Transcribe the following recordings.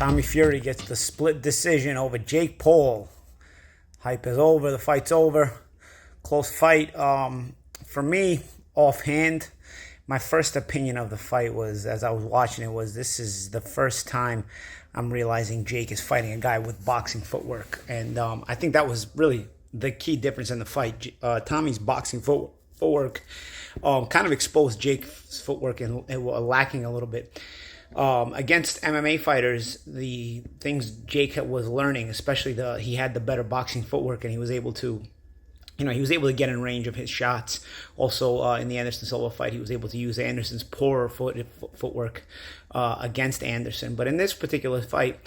Tommy Fury gets the split decision over Jake Paul. Hype is over. The fight's over. Close fight. For me, offhand, my first opinion of the fight was, as I was watching it, was this is the first time I'm realizing Jake is fighting a guy with boxing footwork. And I think that was really the key difference in the fight. Tommy's boxing footwork kind of exposed Jake's footwork and lacking a little bit. Against MMA fighters, the things Jake was learning, especially he had the better boxing footwork, and he was able to, get in range of his shots. Also, in the Anderson Silva fight, he was able to use Anderson's poorer footwork against Anderson. But in this particular fight,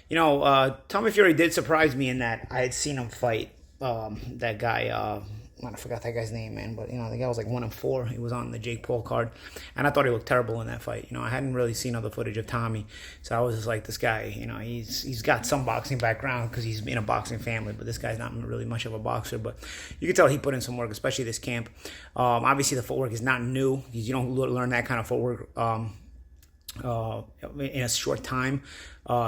Tommy Fury did surprise me in that I had seen him fight that guy. I forgot that guy's name, man, but the guy was like 1-4. He was on the Jake Paul card, and I thought he looked terrible in that fight. I hadn't really seen other footage of Tommy, so I was just like, this guy, he's got some boxing background because he's in a boxing family, but this guy's not really much of a boxer. But you can tell he put in some work, especially this camp. Obviously, the footwork is not new. You don't learn that kind of footwork in a short time.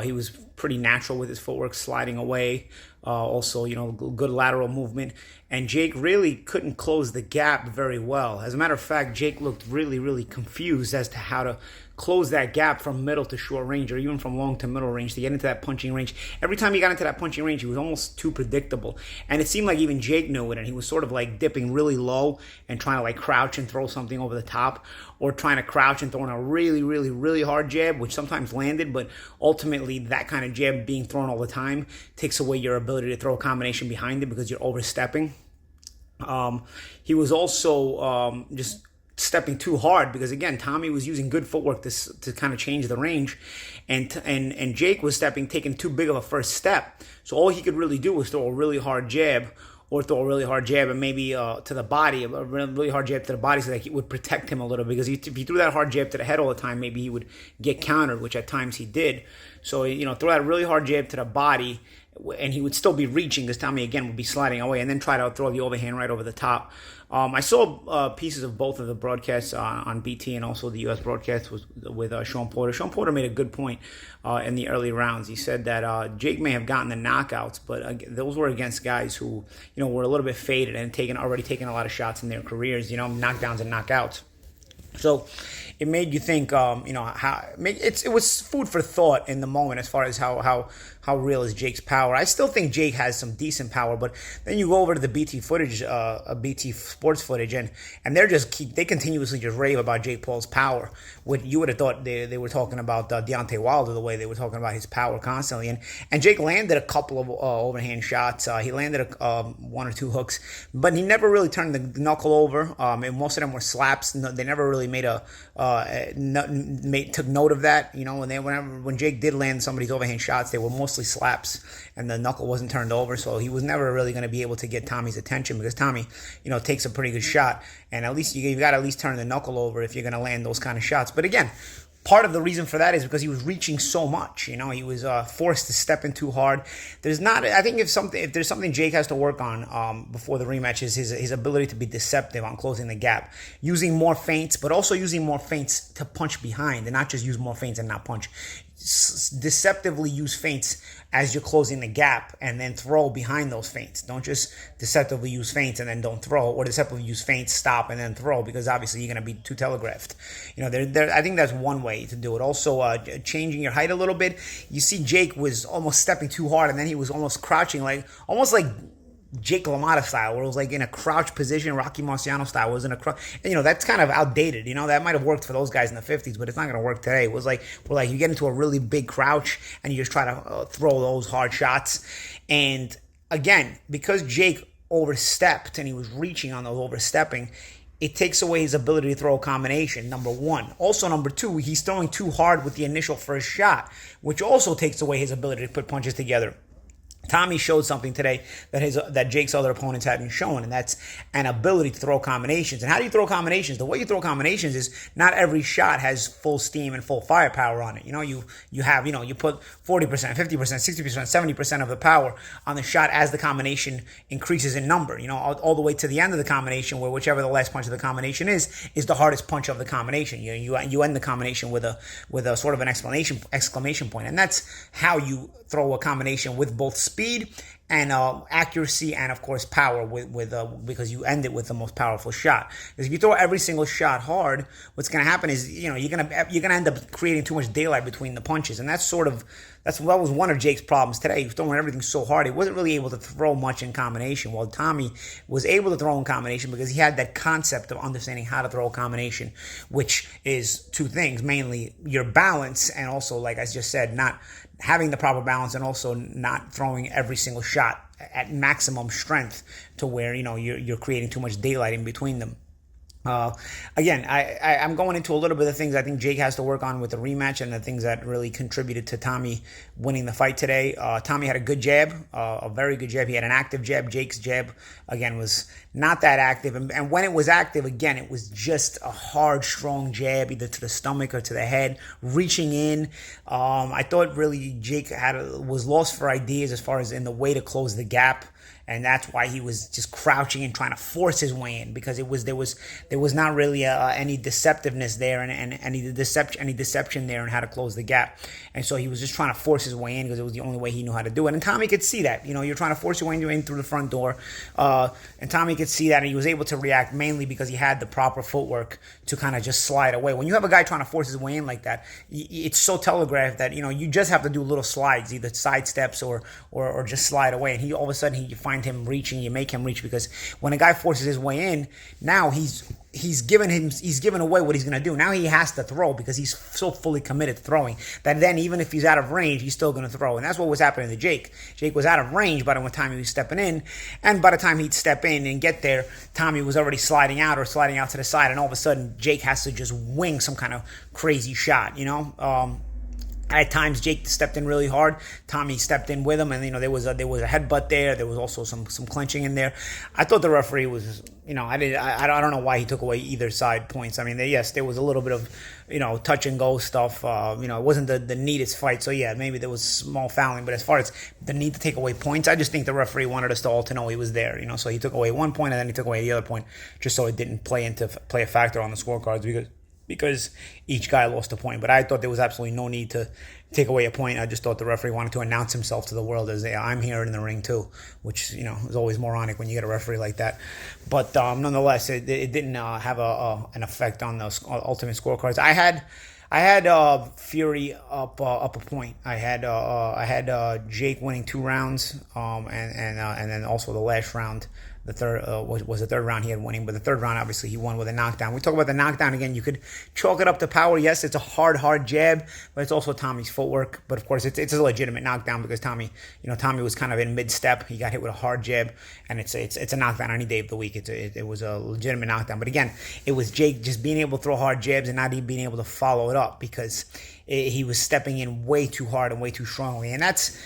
He was pretty natural with his footwork, sliding away. Also, good lateral movement. And Jake really couldn't close the gap very well. As a matter of fact, Jake looked really, really confused as to how to close that gap from middle to short range, or even from long to middle range, to get into that punching range. Every time he got into that punching range, he was almost too predictable. And it seemed like even Jake knew it, and he was sort of like dipping really low and trying to like crouch and throw something over the top, or trying to crouch and throwing a really, really, really hard jab, which sometimes landed, but ultimately that kind of jab being thrown all the time takes away your ability to throw a combination behind it because you're overstepping. He was also just stepping too hard because, again, Tommy was using good footwork to kind of change the range, and Jake was taking too big of a first step. So all he could really do was throw a really hard jab, or throw a really hard jab and maybe to the body, a really hard jab to the body, so that it would protect him a little. Because if he threw that hard jab to the head all the time, maybe he would get countered, which at times he did. So, throw that really hard jab to the body, and he would still be reaching because Tommy, again, would be sliding away, and then try to throw the overhand right over the top. I saw pieces of both of the broadcasts on BT and also the U.S. broadcast with Sean Porter. Sean Porter made a good point in the early rounds. He said that Jake may have gotten the knockouts, but those were against guys who, were a little bit faded and already taken a lot of shots in their careers, knockdowns and knockouts. So it made you think, it was food for thought in the moment as far as how real is Jake's power. I still think Jake has some decent power, but then you go over to the BT footage, BT sports footage, and they continuously just rave about Jake Paul's power. What you would have thought they were talking about Deontay Wilder, the way they were talking about his power constantly, and Jake landed a couple of overhand shots. He landed one or two hooks, but he never really turned the knuckle over. And most of them were slaps. They never really made took note of that. When Jake did land somebody's overhand shots, they were mostly slaps, and the knuckle wasn't turned over. So he was never really going to be able to get Tommy's attention, because Tommy, takes a pretty good shot, and at least you got to at least turn the knuckle over if you're going to land those kind of shots. But again, part of the reason for that is because he was reaching so much. He was forced to step in too hard. I think if there's something Jake has to work on before the rematch, is his ability to be deceptive on closing the gap, using more feints, but also using more feints to punch behind, and not just use more feints and not punch. Deceptively use feints as you're closing the gap, and then throw behind those feints. Don't just deceptively use feints and then don't throw, or deceptively use feints, stop, and then throw, because obviously you're going to be too telegraphed. I think that's one way to do it. Also, changing your height a little bit. You see Jake was almost stepping too hard, and then he was almost crouching, almost like Jake LaMotta style, where it was like in a crouch position, Rocky Marciano style was in a crouch. And, that's kind of outdated. That might have worked for those guys in the 50s, but it's not going to work today. It was like, you get into a really big crouch and you just try to throw those hard shots. And again, because Jake overstepped and he was reaching on those overstepping, it takes away his ability to throw a combination, number one. Also, number two, he's throwing too hard with the initial first shot, which also takes away his ability to put punches together. Tommy showed something today that Jake's other opponents hadn't shown, and that's an ability to throw combinations. And how do you throw combinations? The way you throw combinations is not every shot has full steam and full firepower on it. You put 40%, 50%, 60%, 70% of the power on the shot as the combination increases in number. All the way to the end of the combination, where whichever the last punch of the combination is the hardest punch of the combination. You end the combination with a sort of an exclamation point, and that's how you throw a combination with both speed and accuracy and of course power because you end it with the most powerful shot. Because if you throw every single shot hard, what's going to happen is you're going to end up creating too much daylight between the punches, and that was one of Jake's problems today. He was throwing everything so hard, he wasn't really able to throw much in combination. While Tommy was able to throw in combination because he had that concept of understanding how to throw a combination, which is two things: mainly your balance, and also, like I just said, not having the proper balance, and also not throwing every single shot at maximum strength to where you're creating too much daylight in between them. Again, I'm going into a little bit of things I think Jake has to work on with the rematch, and the things that really contributed to Tommy winning the fight today. Tommy had a good jab, a very good jab. He had an active jab. Jake's jab, again, was not that active. And when it was active, again, it was just a hard, strong jab, either to the stomach or to the head, reaching in. I thought really Jake was lost for ideas as far as in the way to close the gap. And that's why he was just crouching and trying to force his way in, because there was not really any deceptiveness there and any deception there in how to close the gap. And so he was just trying to force his way in because it was the only way he knew how to do it. And Tommy could see that. You're trying to force your way in through the front door. And Tommy could see that, and he was able to react mainly because he had the proper footwork to kind of just slide away. When you have a guy trying to force his way in like that, it's so telegraphed that you just have to do little slides, either side steps or just slide away. And all of a sudden you find him reaching, you make him reach, because when a guy forces his way in, now he's given away what he's going to do. Now he has to throw because he's so fully committed to throwing that then even if he's out of range, he's still going to throw. And that's what was happening to Jake. Jake was out of range by the time he was stepping in, and by the time he'd step in and get there, Tommy was already sliding out to the side, and all of a sudden Jake has to just wing some kind of crazy shot. At times, Jake stepped in really hard. Tommy stepped in with him, and there was a headbutt there. There was also some clenching in there. I thought the referee was, I don't know why he took away either side points. I mean, yes, there was a little bit of, touch and go stuff. It wasn't the neatest fight. So yeah, maybe there was small fouling. But as far as the need to take away points, I just think the referee wanted us to all to know he was there. So he took away one point and then he took away the other point, just so it didn't play a factor on the scorecards because each guy lost a point. But I thought there was absolutely no need to take away a point. I just thought the referee wanted to announce himself to the world as I'm here in the ring too, which is always moronic when you get a referee like that. But nonetheless, it didn't have an effect on the ultimate scorecards. I had Fury up a point. I had Jake winning 2 rounds, and then also the last round. The third was the third round he had winning, but the third round obviously he won with a knockdown. We talk about the knockdown again. You could chalk it up to power. Yes, it's a hard jab, but it's also Tommy's footwork. But of course, it's a legitimate knockdown because Tommy was kind of in mid-step. He got hit with a hard jab, and it's a knockdown any day of the week. It was a legitimate knockdown. But again, it was Jake just being able to throw hard jabs and not even being able to follow it up because he was stepping in way too hard and way too strongly, and that's.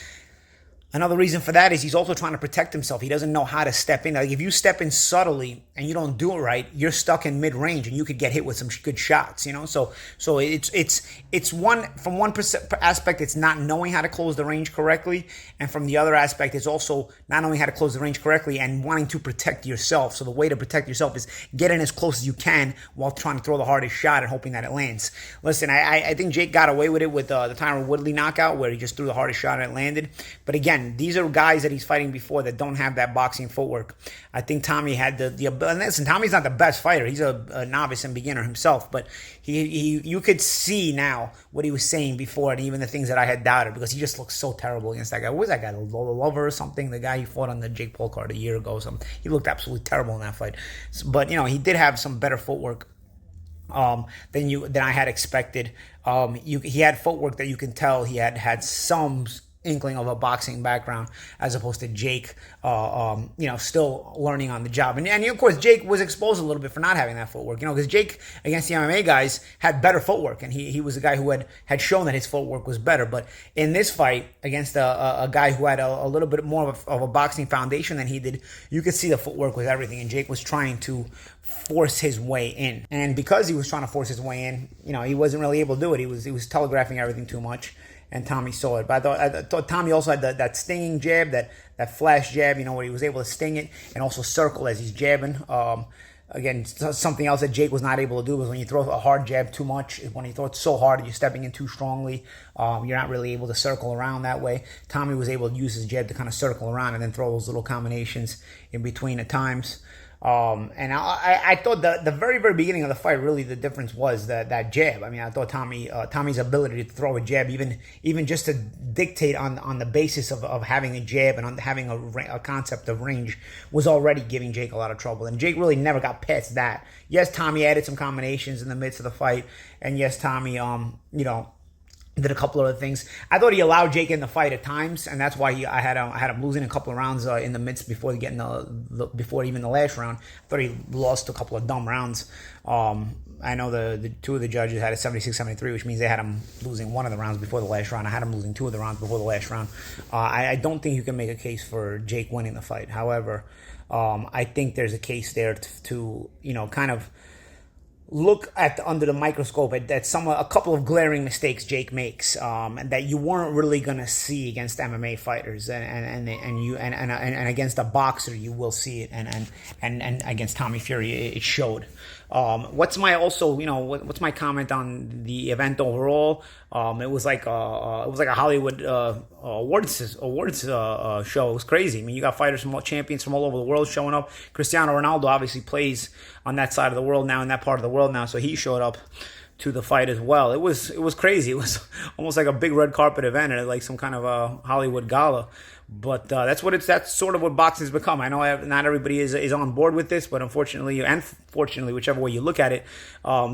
Another reason for that is he's also trying to protect himself. He doesn't know how to step in. Like if you step in subtly and you don't do it right, you're stuck in mid-range and you could get hit with some good shots. So it's one from one aspect, it's not knowing how to close the range correctly, and from the other aspect, it's also not knowing how to close the range correctly and wanting to protect yourself. So the way to protect yourself is get in as close as you can while trying to throw the hardest shot and hoping that it lands. Listen, I think Jake got away with it with the Tyron Woodley knockout where he just threw the hardest shot and it landed. But again, these are guys that he's fighting before that don't have that boxing footwork. I think Tommy had the ability. Listen, Tommy's not the best fighter. He's a novice and beginner himself, but you could see now what he was saying before and even the things that I had doubted because he just looked so terrible against that guy. What was that guy, Lover or something? The guy he fought on the Jake Paul card a year ago or something. He looked absolutely terrible in that fight. But, he did have some better footwork than I had expected. He had footwork that you can tell he had some inkling of a boxing background, as opposed to Jake, still learning on the job. And of course, Jake was exposed a little bit for not having that footwork, because Jake against the MMA guys had better footwork, and he was a guy who had shown that his footwork was better. But in this fight against a guy who had a little bit more of a boxing foundation than he did, you could see the footwork was everything, and Jake was trying to force his way in. And because he was trying to force his way in, he wasn't really able to do it. He was telegraphing everything too much. And Tommy saw it. But I thought Tommy also had that stinging jab, that flash jab, where he was able to sting it and also circle as he's jabbing. Again, something else that Jake was not able to do was when you throw a hard jab too much, when you throw it so hard, you're stepping in too strongly, you're not really able to circle around that way. Tommy was able to use his jab to kind of circle around and then throw those little combinations in between at times. And I thought the very, very beginning of the fight, really the difference was that jab. I mean, I thought Tommy's ability to throw a jab, even just to dictate on the basis of having a jab and on having a concept of range, was already giving Jake a lot of trouble. And Jake really never got past that. Yes, Tommy added some combinations in the midst of the fight, and yes, Tommy, did a couple other things. I thought he allowed Jake in the fight at times, and that's why I had him losing a couple of rounds in the midst before before even the last round. I thought he lost a couple of dumb rounds. I know the two of the judges had a 76-73, which means they had him losing one of the rounds before the last round. I had him losing two of the rounds before the last round. I don't think you can make a case for Jake winning the fight. However, I think there's a case there to kind of look at under the microscope at a couple of glaring mistakes Jake makes, and that you weren't really gonna see against MMA fighters, and against a boxer you will see it, and against Tommy Fury it showed. What's my comment on the event overall? It was like a Hollywood awards show. It was crazy. I mean, you got champions from all over the world showing up. Cristiano Ronaldo obviously plays on that side of the world now, in that part of the world now, so he showed up to the fight as well. It was crazy. It was almost like a big red carpet event, and like some kind of a Hollywood gala. But that's sort of what boxing's become. I know not everybody is on board with this, but unfortunately and fortunately, whichever way you look at it,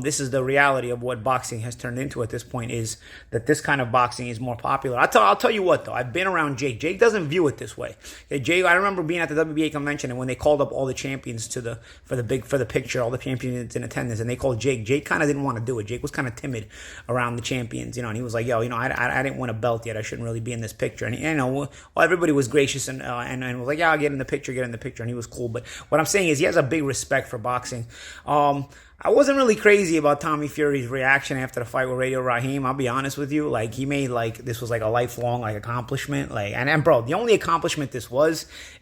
this is the reality of what boxing has turned into at this point, is that this kind of boxing is more popular. I'll tell you what, though. I've been around Jake. Jake doesn't view it this way. Okay, Jake, I remember being at the WBA convention, and when they called up all the champions for the picture, all the champions in attendance, and they called Jake. Jake kind of didn't want to do it. Jake was kind of timid around the champions, and he was like, I didn't win a belt yet. I shouldn't really be in this picture. And everybody was gracious and was like, yeah, I'll get in the picture, and he was cool. But what I'm saying is he has a big respect for boxing. I wasn't really crazy about Tommy Fury's reaction after the fight with Radio Raheem. I'll be honest with you. Like, he made this was like a lifelong accomplishment. And bro, the only accomplishment this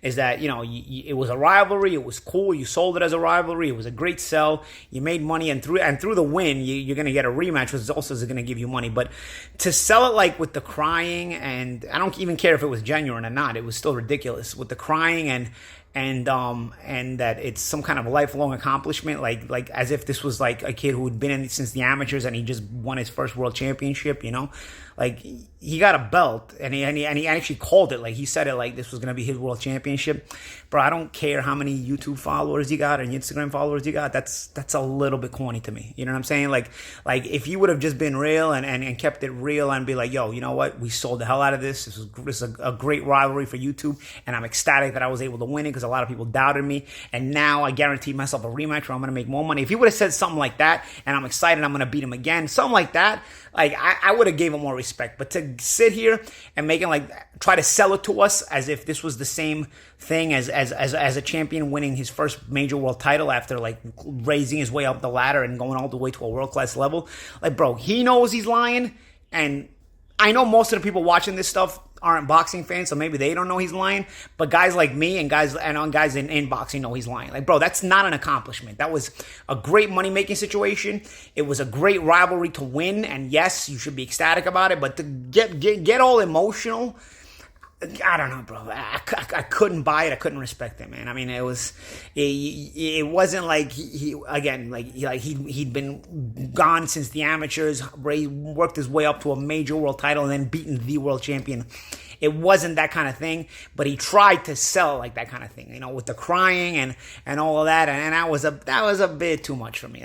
is that it was a rivalry. It was cool. You sold it as a rivalry. It was a great sell. You made money, and through the win, you're gonna get a rematch, which also is gonna give you money. But to sell it with the crying, and I don't even care if it was genuine or not, it was still ridiculous with the crying and that it's some kind of lifelong accomplishment, like as if this was like a kid who had been in since the amateurs and he just won his first world championship. Like, he got a belt, and he actually called it, like he said it like this was gonna be his world championship. Bro, I don't care how many YouTube followers you got and Instagram followers you got. That's a little bit corny to me. You know what I'm saying? Like if you would have just been real and kept it real and be like, yo, you know what? We sold the hell out of this. This is a great rivalry for YouTube, and I'm ecstatic that I was able to win it because a lot of people doubted me, and now I guaranteed myself a rematch where I'm gonna make more money. If you would have said something like that, and I'm excited, I'm gonna beat him again, something like that, like I would have gave him more respect. But to sit here and make it try to sell it to us as if this was the same thing as a champion winning his first major world title after raising his way up the ladder and going all the way to a world-class level, bro, he knows he's lying. And I know most of the people watching this stuff aren't boxing fans, so maybe they don't know he's lying. But guys like me and guys in boxing know he's lying. Bro, that's not an accomplishment. That was a great money-making situation. It was a great rivalry to win, and yes, you should be ecstatic about it. But to get all emotional, I don't know, bro. I couldn't buy it. I couldn't respect it, man. I mean, it wasn't like he'd been gone since the amateurs, worked his way up to a major world title, and then beaten the world champion it wasn't that kind of thing, but he tried to sell like that kind of thing, you know, with the crying and all of that, and that was a bit too much for me.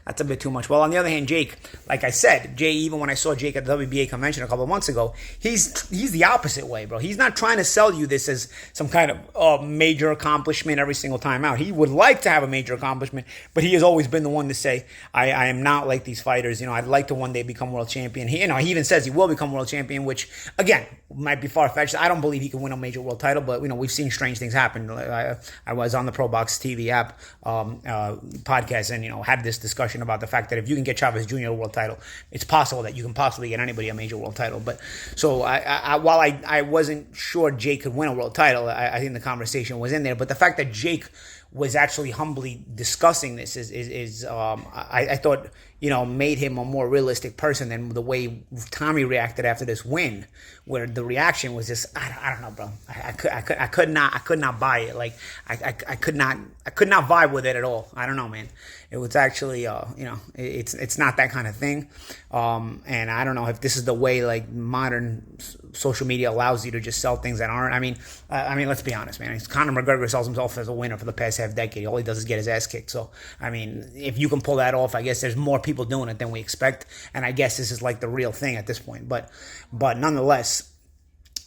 That's a bit too much. Well, on the other hand, Jake, like I said, even when I saw Jake at the WBA convention a couple of months ago, he's the opposite way, bro. He's not trying to sell you this as some kind of major accomplishment every single time out. He would like to have a major accomplishment, but he has always been the one to say, I am not like these fighters. You know, I'd like to one day become world champion. He even says he will become world champion, which, again, might be far-fetched. I don't believe he can win a major world title, but, you know, we've seen strange things happen. I was on the Pro Box TV app podcast and, you know, had this discussion about the fact that if you can get Chavez Jr. a world title, it's possible that you can possibly get anybody a major world title. But so while I wasn't sure Jake could win a world title, I think the conversation was in there. But the fact that Jake was actually humbly discussing this is I thought, you know, made him a more realistic person than the way Tommy reacted after this win, where the reaction was just, I don't know, bro. I could not buy it. Like I could not vibe with it at all. I don't know, man. It was actually, you know, it's not that kind of thing. And I don't know if this is the way like modern social media allows you to just sell things that aren't. I mean, let's be honest, man. Conor McGregor sells himself as a winner for the past half decade. All he does is get his ass kicked. So, I mean, if you can pull that off, I guess there's more people doing it than we expect. And I guess this is like the real thing at this point. But nonetheless,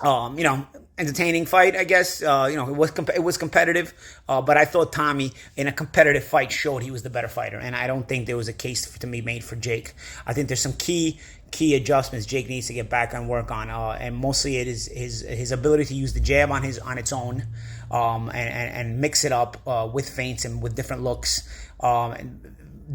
you know, entertaining fight, I guess. You know, it was competitive, but I thought Tommy, in a competitive fight, showed he was the better fighter, and I don't think there was a case to be made for Jake. I think there's some key adjustments Jake needs to get back and work on, and mostly it is his ability to use the jab on its own, and mix it up with feints and with different looks.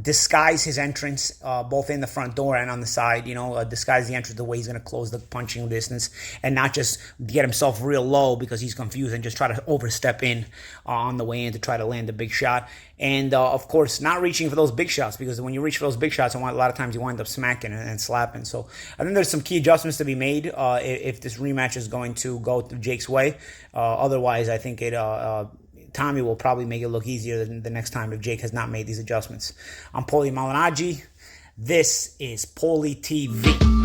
Disguise his entrance, both in the front door and on the side, you know, disguise the entrance the way he's going to close the punching distance, and not just get himself real low because he's confused and just try to overstep in on the way in to try to land a big shot. And, of course, not reaching for those big shots, because when you reach for those big shots, a lot of times you wind up smacking and slapping. So I think there's some key adjustments to be made if this rematch is going to go Jake's way. Otherwise, I think Tommy will probably make it look easier than the next time if Jake has not made these adjustments. I'm Paulie Malignaggi. This is Paulie TV.